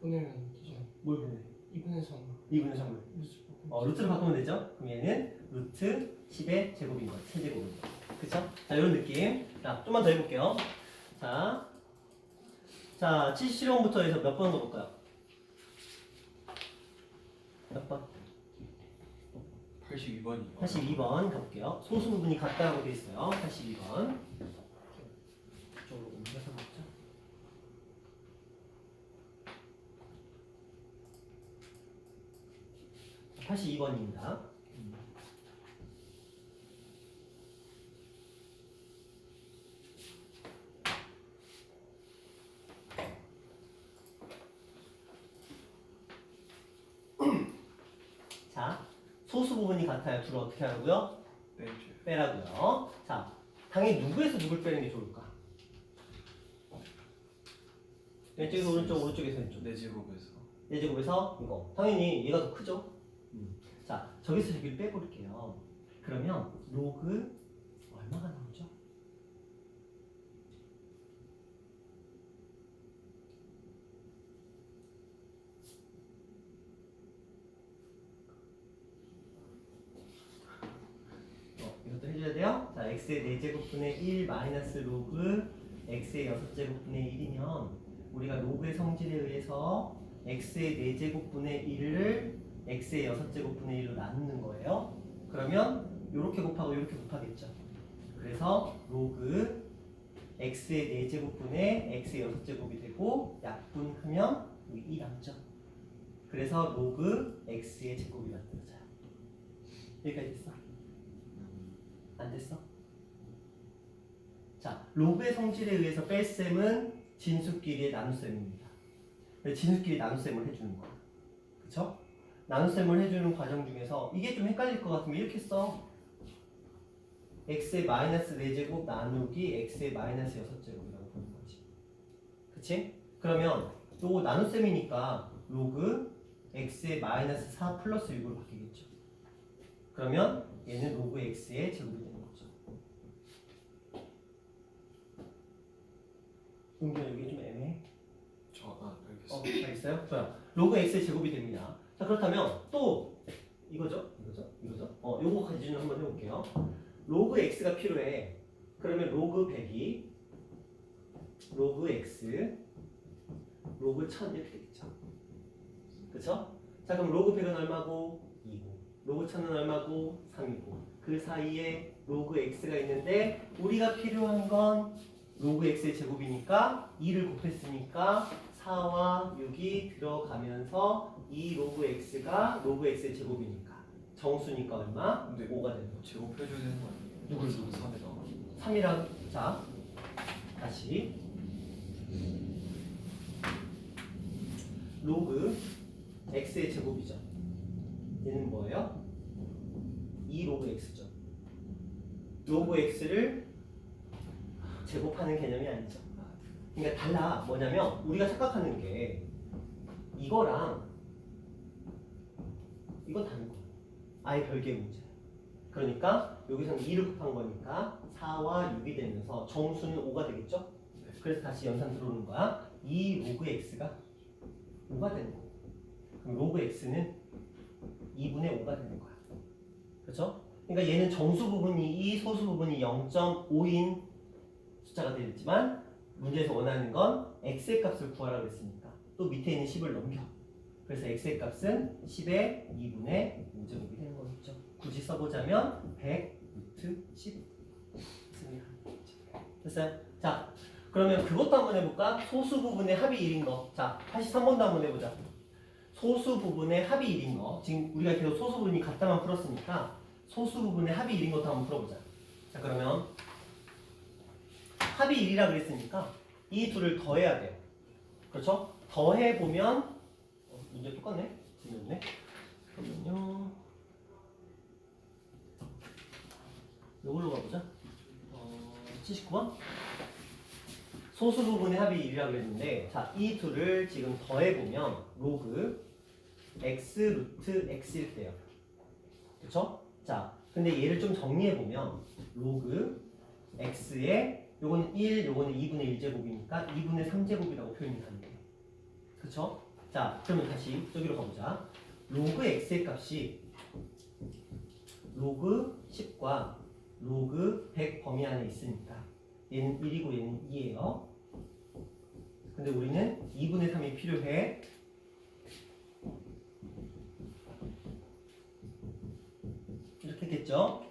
보내면 되죠. 뭘 보내? 2분의 3. 2분의 3을 루트를 바꾸면 되죠? 그럼 얘는 루트 10의 제곱인 거야. 세제곱인 거야. 그쵸? 자, 이런 느낌. 자, 좀만 더 해볼게요. 자, 77번부터 해서 몇 번 가볼까요? 몇 번? 82번이요. 82번 가볼게요. 소수 부분이 같다고 돼 있어요. 82번. 이쪽으로 옮겨서 볼죠. 82번입니다. 소수 부분이 같아요. 둘을 어떻게 하라고요? 빼죠. 빼라고요. 자, 당연히 누구에서 누굴 빼는 게 좋을까? 왼쪽에서 오른쪽, 오른쪽에서 왼쪽. 내 제곱에서. 예제곱에서 이거. 당연히 얘가 더 크죠? 자, 저기서 저기를 빼볼게요. 그러면 로그 얼마가 나오죠? 이것도 해줘야 돼요. 자, x의 4제곱분의 1 마이너스 로그 x의 6제곱분의 1이면 우리가 로그의 성질에 의해서 x의 4제곱분의 1을 x의 6제곱분의 1로 나누는 거예요. 그러면 이렇게 곱하고 이렇게 곱하겠죠. 그래서 로그 x의 4제곱분의 x의 6제곱이 되고 약분하면 여기 2 남죠. 그래서 로그 x의 제곱이 만들어져요. 여기까지 됐어? 안 됐어? 자, 로그의 성질에 의해서 뺄셈은 진수끼리의 나눗셈입니다. 진수끼리 나눗셈을 해주는 거야. 그쵸? 나눗셈을 해주는 과정 중에서 이게 좀 헷갈릴 것 같으면 이렇게 써. x의 마이너스 4제곱 나누기 x의 마이너스 6제곱이라고 보는 거지. 그치? 그러면 요거 나눗셈이니까 로그 x의 마이너스 4 플러스 6으로 바뀌겠죠. 그러면 얘는 로그 x의 제곱이 되는 거죠. 은규야 이게 좀 애매해? 알겠습니다. 알겠어요? 좋아요. 로그 x의 제곱이 됩니다. 자, 그렇다면 또 이거죠? 요거 기준으로 한번 해볼게요. 로그 x가 필요해. 그러면 로그 100이 로그 x 로그 1000 이렇게 되겠죠. 그쵸? 자, 그럼 로그 100은 얼마고? 2고 로그 1000은 얼마고? 3이고 그 사이에 로그 x가 있는데 우리가 필요한 건 로그 x의 제곱이니까 2를 곱했으니까 4와 6이 들어가면서 이 로그 x가 로그 x의 제곱이니까 정수니까 얼마? 근데 5가 되는 거죠. 제곱해줘야 되는 거 아니에요? 누굴 3에다. 3이랑 자 다시 로그 x의 제곱이죠. 얘는 뭐예요? 2 로그 x죠. 로그 x를 제곱하는 개념이 아니죠. 그러니까 달라. 뭐냐면 우리가 착각하는 게 이거랑 이건 다른 거예요. 아예 별개의 문제예요. 그러니까 여기서는 2를 곱한 거니까 4와 6이 되면서 정수는 5가 되겠죠? 그래서 다시 연산 들어오는 거야. 이 로그 x가 5가 되는 거고 그럼 로그 x는 2분의 5가 되는 거야. 그렇죠? 그러니까 얘는 정수 부분이 2, 소수 부분이 0.5인 숫자가 되겠지만 문제에서 원하는 건 x의 값을 구하라고 했으니까 또 밑에 있는 10을 넘겨. 그래서 x의 값은 10의 2분의 5제곱이 되는 거겠죠. 굳이 써보자면 100 루트 10 됐어요? 자, 그러면 그것도 한번 해볼까? 소수 부분의 합이 1인 거. 자, 83번도 한번 해보자. 소수 부분의 합이 1인 거. 지금 우리가 계속 소수 부분이 같다만 풀었으니까 소수 부분의 합이 1인 것도 한번 풀어보자. 자, 그러면 합이 1이라 그랬으니까 이 둘을 더해야 돼요. 그렇죠? 더해보면 문제 똑같네? 틀렸네? 그러면요 이걸로 가보자. 79번? 소수 부분의 합이 1이라고 그랬는데 자, 이 둘을 지금 더해보면 로그 x 루트 x일 때요. 그쵸? 자, 근데 얘를 좀 정리해보면 로그 x의 요거는 1, 요거는 2분의 1제곱이니까 2분의 3제곱이라고 표현이 가능해요. 그쵸? 자, 그러면 다시 저기로 가보자. 로그 x의 값이 로그 10과 로그 100 범위 안에 있으니까 얘는 1이고 얘는 2예요. 근데 우리는 2분의 3이 필요해. 이렇게 했겠죠?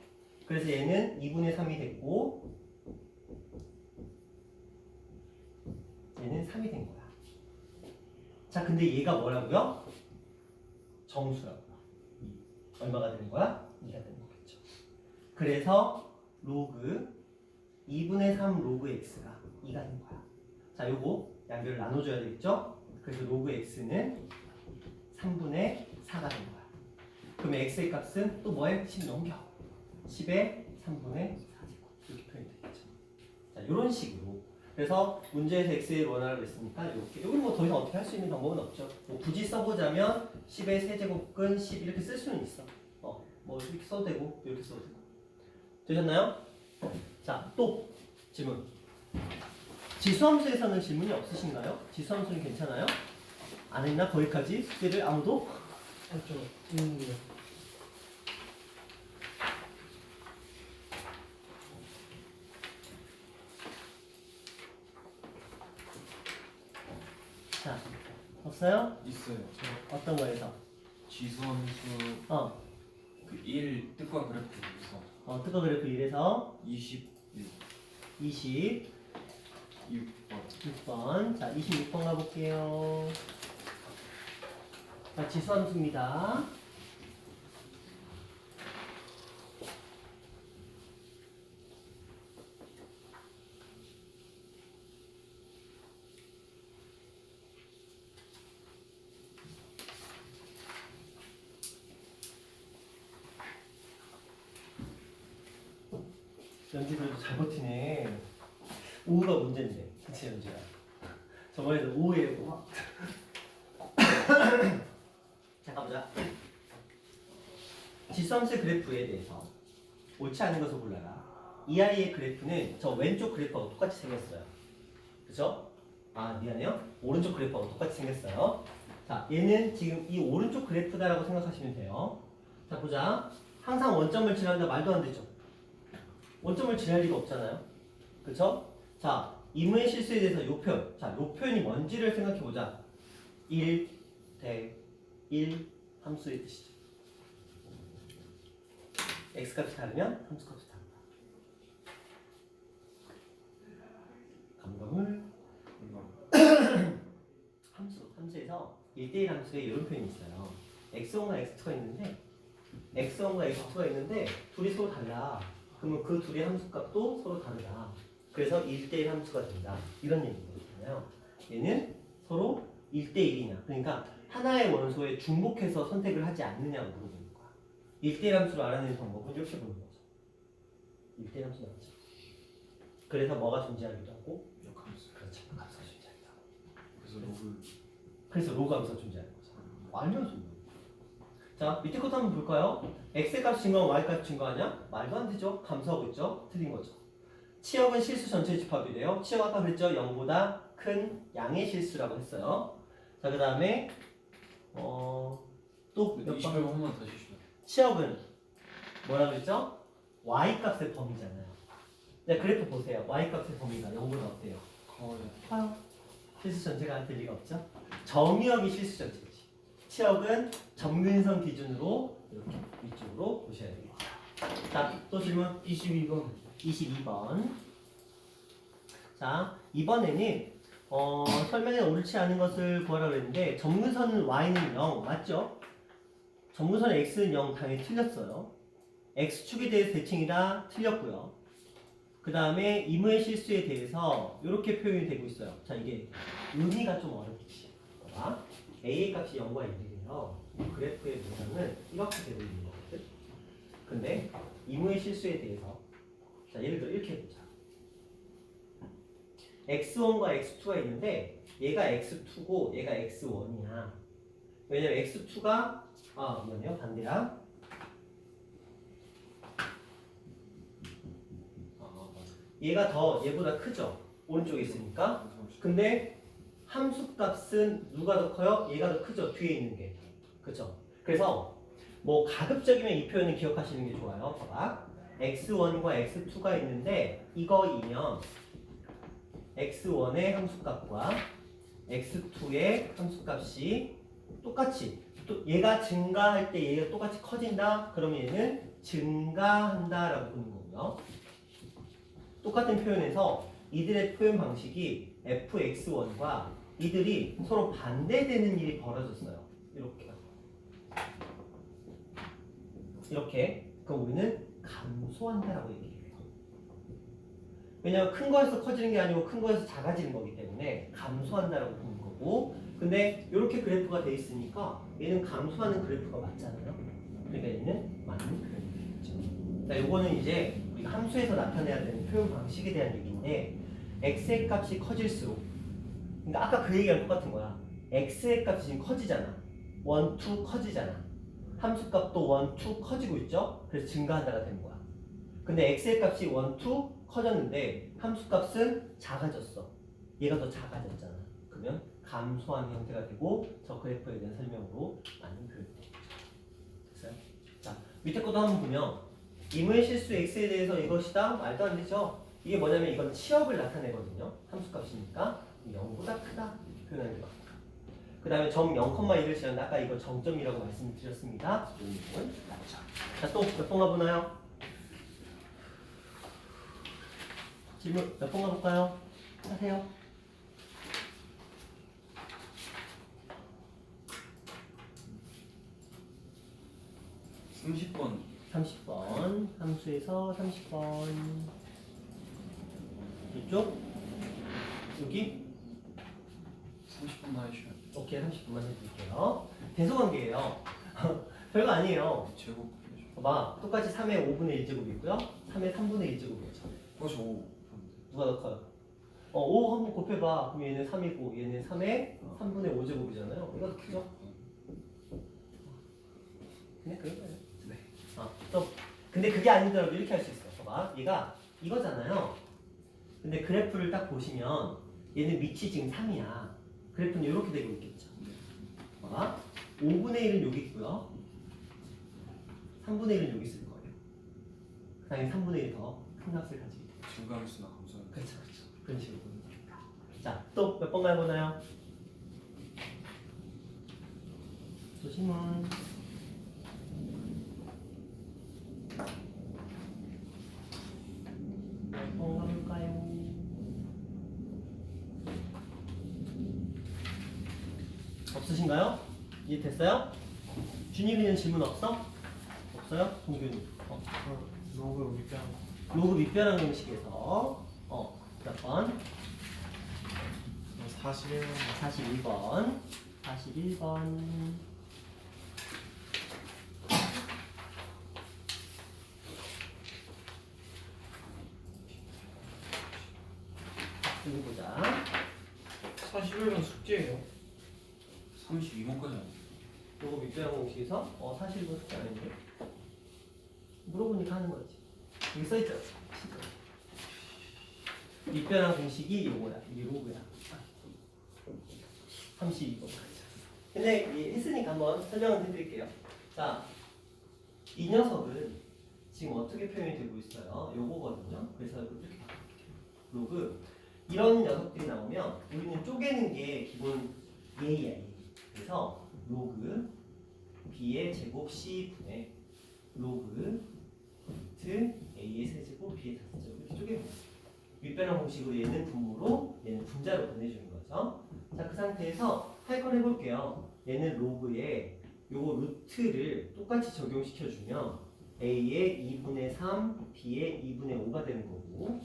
그래서 얘는 2분의 3이 됐고 얘는 3이 된 거야. 자, 근데 얘가 뭐라고요? 정수라고요. 얼마가 되는 거야? 2가 되는 거겠죠. 그래서 로그 2분의 3 로그 x가 2가 된 거야. 자, 요거 양변을 나눠줘야 되겠죠? 그래서 로그 x는 3분의 4가 된 거야. 그러면 x의 값은 또 뭐에? 10 넘겨. 10의 3분의 4제곱 이렇게 표현이 되겠죠. 자, 이런 식으로. 그래서 문제에서 x의 원하라고 했으니까 이렇게. 여기는 뭐 더 이상 어떻게 할 수 있는 방법은 없죠. 뭐 굳이 써보자면 10의 세제곱근 10 이렇게 쓸 수는 있어. 뭐 이렇게 써도 되고 이렇게 써도 되고. 되셨나요? 자, 또 질문. 지수함수에서는 질문이 없으신가요? 지수함수는 괜찮아요? 안 했나? 거기까지 숙제를 아무도? 맞죠? 있는데요. 자, 없어요? 있어요. 어떤 거에서? 지수함수 어, 그 1 뜻과 그래프에서 특허 그래프 1에서 21 26번. 6번. 자, 26번 가볼게요. 자, 지수함수입니다. 연지 그래도 잘 버티네. 5가 문제인데. 그치, 연지야? 저번에도 5예요, 5. 자, 가보자. 지수함수의 그래프에 대해서 옳지 않은 것을 골라라. 이 아이의 그래프는 저 왼쪽 그래프하고 똑같이 생겼어요. 그죠? 아, 미안해요. 오른쪽 그래프하고 똑같이 생겼어요. 자, 얘는 지금 이 오른쪽 그래프다라고 생각하시면 돼요. 자, 보자. 항상 원점을 지난다 말도 안 되죠. 원점을 지날 리가 없잖아요. 그쵸? 자, 이문의 실수에 대해서 요 표현. 자, 요 표현이 뭔지를 생각해보자. 1 대 1 함수의 뜻이죠. x값이 다르면 함수값이 다르다. 감각을 함수에서 1대1 함수에 이런 표현이 있어요. x1과 x2가 있는데 x1과 x2가 있는데 둘이 서로 달라. 그러면 그 둘의 함수값도 서로 다르다. 그래서 1대1 함수가 된다. 이런 얘기거든요. 얘는 서로 1대1이냐. 그러니까 하나의 원소에 중복해서 선택을 하지 않느냐고 물어보는 거야. 1대1 함수를 알아내는 방법은 이렇게 보는 거죠. 1대1 함수 나오죠. 그래서 뭐가 존재하기도 하고 역함수. 그렇죠. 함수가 존재하기도 하고. 그래서 로그 그래서 로그 함수가 존재하는 거죠. 완전 순간. 자, 밑에 것도 한번 볼까요? x의 값 증거하면 y 값 증거하냐? 말도 안 되죠. 감수하고 있죠. 틀린 거죠. 치역은 실수 전체 집합이래요. 치역 아까 그랬죠. 0보다 큰 양의 실수라고 했어요. 자, 그 다음에 또 몇 번? 28번만 다시 주세요. 치역은 뭐라 그랬죠? y 값의 범위잖아요. 자, 그래프 보세요. y 값의 범위가 0보다 어때요? 커요. 커요. 실수 전체가 될 리가 없죠. 정의역이 실수 전체지. 치역은 점근선 기준으로 이렇게 위쪽으로 보셔야 되겠죠. 자, 또 질문 22번. 22번. 자, 이번에는 설명에 옳지 않은 것을 구하라 그랬는데 점근선은 y는 0 맞죠? 점근선 x는 0 당연히 틀렸어요. x축에 대해서 대칭이다 틀렸고요. 그 다음에 이무의 실수에 대해서 이렇게 표현이 되고 있어요. 자, 이게 의미가 좀 어렵지. 봐. a의 값이 0과 1이래요. 그래프의 모양은 이렇게 되고 있는 거거든. 근데 이무의 실수에 대해서 자, 예를 들어 이렇게 해보자. x1과 x2가 있는데 얘가 x2고 얘가 x1이야. 왜냐면 x2가 뭐네요? 반대야. 얘가 더 얘보다 크죠? 오른쪽에 있으니까. 근데 함수값은 누가 더 커요? 얘가 더 크죠? 뒤에 있는 게. 그쵸? 그래서 뭐 가급적이면 이 표현을 기억하시는 게 좋아요. 봐봐. x1과 x2가 있는데 이거이면 x1의 함수값과 x2의 함수값이 똑같이 또 얘가 증가할 때 얘가 똑같이 커진다? 그러면 얘는 증가한다 라고 보는 거고요. 똑같은 표현에서 이들의 표현 방식이 fx1과 이들이 서로 반대되는 일이 벌어졌어요. 이렇게. 그럼 우리는 감소한다라고 얘기해요. 왜냐하면 큰 거에서 커지는 게 아니고 큰 거에서 작아지는 거기 때문에 감소한다라고 보는 거고, 근데 이렇게 그래프가 돼 있으니까 얘는 감소하는 그래프가 맞잖아요. 그러니까 얘는 맞는 표현이 되겠죠. 자, 요거는 이제 우리가 함수에서 나타내야 되는 표현 방식에 대한 얘기인데 x의 값이 커질수록 그러니까 아까 그 얘기랑 똑같은 거야. x의 값이 지금 커지잖아. 1, 2 커지잖아. 함수 값도 1, 2 커지고 있죠? 그래서 증가한다가 되는 거야. 근데 x의 값이 1, 2 커졌는데 함수 값은 작아졌어. 얘가 더 작아졌잖아. 그러면 감소한 형태가 되고 저 그래프에 대한 설명으로 맞는 표현이 되겠죠. 됐어요? 자, 밑에 것도 한번 보면 임의 실수 x에 대해서 이것이다? 말도 안 되죠? 이게 뭐냐면 이건 취업을 나타내거든요. 함수 값이니까 0보다 크다 이렇게 표현하는 게 맞고 그 다음에 점 0,1을 지었는데 아까 이거 정점이라고 말씀드렸습니다. 이 부분 맞죠. 자, 또 몇 번 가보나요? 질문 몇 번 가볼까요? 하세요. 30번 30번 함수에서 30번 이쪽 여기 30분만 해주셔야 돼요. 오케이 30분만 해드릴게요. 대소관계예요. 별거 아니에요. 제곱 해주셔야 봐봐 똑같이 3의 5분의 1제곱이고요 3의 3분의 1제곱이죠. 그것이 5 누가 더 커요? 5 한번 곱해봐. 그럼 얘는 3이고 얘는 3의 3분의 5제곱이잖아요. 이거 더 크죠? 그냥 그런 거예요. 네. 또 근데 그게 아니더라도 이렇게 할 수 있어. 봐봐 얘가 이거잖아요. 근데 그래프를 딱 보시면 얘는 밑이 지금 3이야. 그래프는 이렇게 되고 있겠죠. 봐봐 5분의 1은 여기 있고요 3분의 1은 여기 있을 거예요. 그 다음에 3분의 1이 더 큰 값을 가지게 돼요. 증가함수나 감소함수. 그렇죠, 그렇죠. 그런 식으로 보면 됩니다. 자, 또 몇 번 가보나요? 조심은 몇 번 가볼까요? 없으신가요? 이해됐어요? 준이는 질문 없어? 없어요? 동균이 로그 밑장 로그 밑변환 공식에서 몇 번? 41번 41번 41번 여기 보자. 41번 숙제예요. 32번까지 아니에요? 요거 밑변환 공식에서 사실 이거 숙제 아닌데 물어보니까 하는 거지. 여기 써있죠. 밑변환 공식이 요거야. 이게 로그야. 32번. 근데 했으니까 한번 설명을 해드릴게요. 자, 이 녀석은 지금 어떻게 표현이 되고 있어요? 요거거든요. 그래서 이렇게 바꿀게요. 로그 이런 녀석들이 나오면 우리는 쪼개는 게 기본 예의야. 예의. 그래서 로그 b의 제곱 c 분의 로그 루트 a의 세제곱 b의 다섯제곱 이렇게 쪼개면 윗변환 공식으로 얘는 분모로 얘는 분자로 보내주는 거죠. 자, 그 상태에서 할 건 해볼게요. 얘는 로그에 요거 루트를 똑같이 적용시켜주면 a의 2분의 3, b의 2분의 5가 되는 거고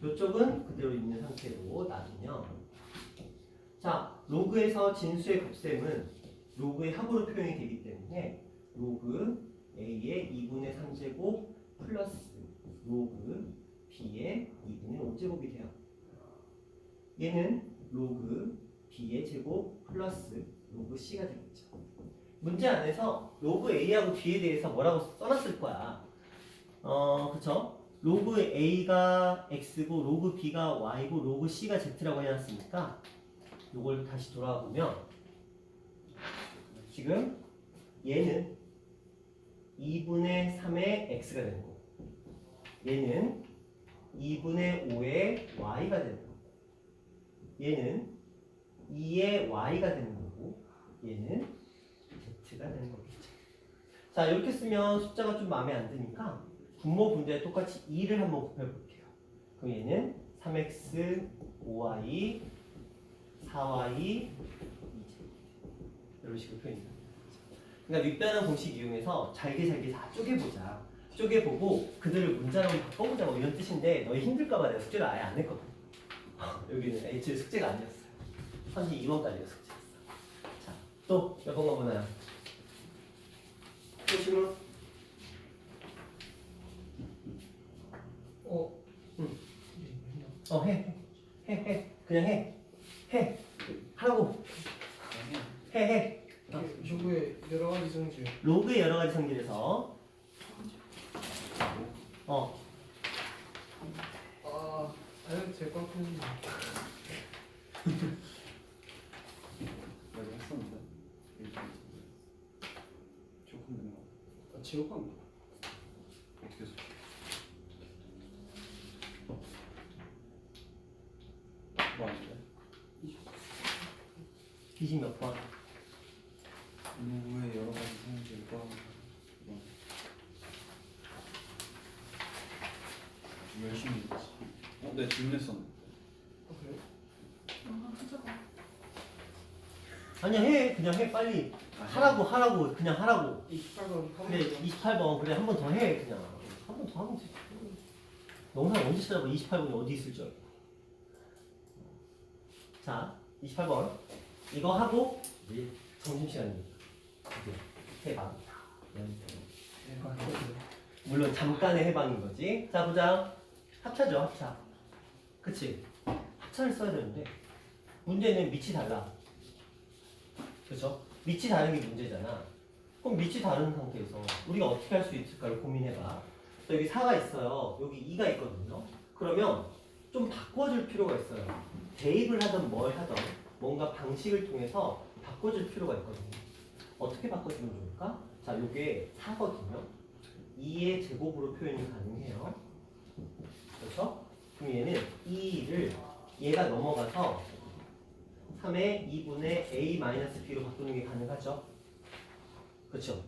요쪽은 그대로 있는 상태로 놔두면 자, 로그에서 진수의 곱셈은 로그의 합으로 표현이 되기 때문에 로그 a의 2분의 3제곱 플러스 로그 b의 2분의 5제곱이 돼요. 얘는 로그 b의 제곱 플러스 로그 c가 되겠죠. 문제 안에서 로그 a하고 b에 대해서 뭐라고 써놨을 거야. 그쵸? 로그 a가 x고 로그 b가 y고 로그 c가 z라고 해놨으니까 요걸 다시 돌아와 보면 지금 얘는 2분의 3의 x가 되는 거고 얘는 2분의 5의 y가 되는 거고 얘는 2의 y가 되는 거고 얘는 z가 되는 거겠죠. 자, 이렇게 쓰면 숫자가 좀 마음에 안 드니까 분모 분자에 똑같이 2를 한번 곱해볼게요. 그럼 얘는 3x 5y 4y 2j 이런 식으로 표현이 됩니다. 그러니까 윗변환 공식 이용해서 잘게 다 쪼개보자. 쪼개보고 그들을 문자로 바꿔보자고 이런 뜻인데 너희 힘들까봐 내가 숙제를 아예 안 했거든. 여기는 애초에 숙제가 아니었어요. 32번까지가 숙제였어. 자, 또 몇 번 가보나요? 또 질문? 해. 그냥 해. 하라고. 해. 조구의 여러 가지 성질. 로그의 여러 가지 성질에서 알려도 될것 같은데. 내가 했었는데. 조금 된거 지옥관. 어떻게 했어? 뭐 아닌데? 20 몇 번? 누구의 여러 가지 성질과 열심히 했지. 내 질문했었는데. 그래? 아니야 해. 그냥 해 빨리. 하라고 그냥 하라고. 28번 근데 28번 그래 한 번 더 해 그냥. 한 번 더 하면 돼. 영상 언제 찾아봐 28번이 어디 있을 줄 알고. 자 28번 이거 하고 이제 점심시간입니다. 이제 해방. 물론 잠깐의 해방인 거지. 자 보자. 합차죠 합차. 그치? 합차를 써야 되는데 문제는 밑이 달라. 그렇죠? 밑이 다른 게 문제잖아. 그럼 밑이 다른 상태에서 우리가 어떻게 할 수 있을까를 고민해봐. 여기 4가 있어요. 여기 2가 있거든요. 그러면 좀 바꿔줄 필요가 있어요. 대입을 하든 뭘 하든 뭔가 방식을 통해서 바꿔줄 필요가 있거든요. 어떻게 바꿔주면 좋을까? 자, 요게 4거든요. 2의 제곱으로 표현이 가능해요. 그렇죠? 그럼 얘는 2를 얘가 넘어가서 3의 2분의 a-b로 바꾸는 게 가능하죠? 그렇죠?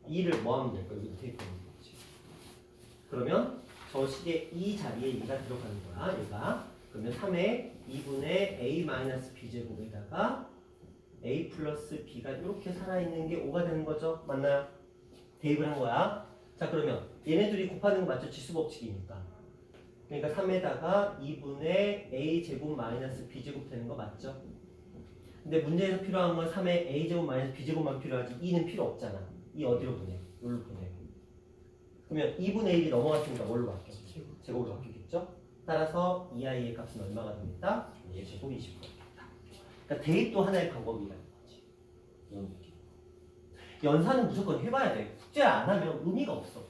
2를 뭐 하면 될까? 여기 밑에 있는 거지. 그러면 저 식의 이 자리에 2가 들어가는 거야. 얘가. 그러면 3의 2분의 a-b 제곱에다가 a 플러스 b가 이렇게 살아있는 게 5가 되는 거죠? 맞나요? 대입을 한 거야. 자 그러면 얘네들이 곱하는 거 맞죠? 지수법칙이니까. 그러니까 3에다가 2분의 a 제곱 마이너스 b 제곱 되는 거 맞죠? 근데 문제에서 필요한 건 3의 a 제곱 마이너스 b 제곱만 필요하지 2는 필요 없잖아. 2 어디로 보내? 여기로 보내. 그러면 2분의 1이 넘어갔으니까 뭘로 바뀌어? 제곱으로 바뀌겠죠? 따라서 이 아이의 값은 얼마가 됩니까? 얘 제곱 20가 되겠다. 그러니까 대입도 하나의 방법이라는 거지. 이런 느낌. 연산은 무조건 해봐야 돼. 숙제를 안 하면 의미가 없어.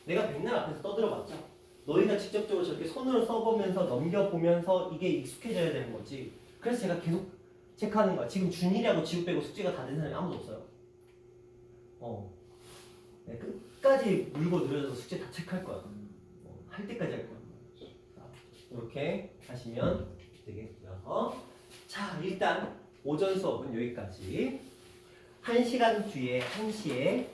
내가 백날 앞에서 떠들어봤죠? 너희가 직접적으로 저렇게 손으로 써보면서 넘겨보면서 이게 익숙해져야 되는 거지. 그래서 제가 계속 체크하는 거야. 지금 준일이하고 지우 빼고 숙제가 다 된 사람이 아무도 없어요. 네, 끝까지 물고 늘어져서 숙제 다 체크할 거야. 할 때까지 할 거야. 이렇게 하시면 되겠고요. 자, 일단 오전 수업은 여기까지. 1시간 뒤에 1시에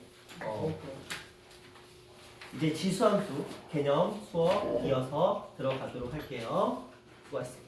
이제 지수함수 개념 수업 이어서 들어가도록 할게요. 수고하셨습니다.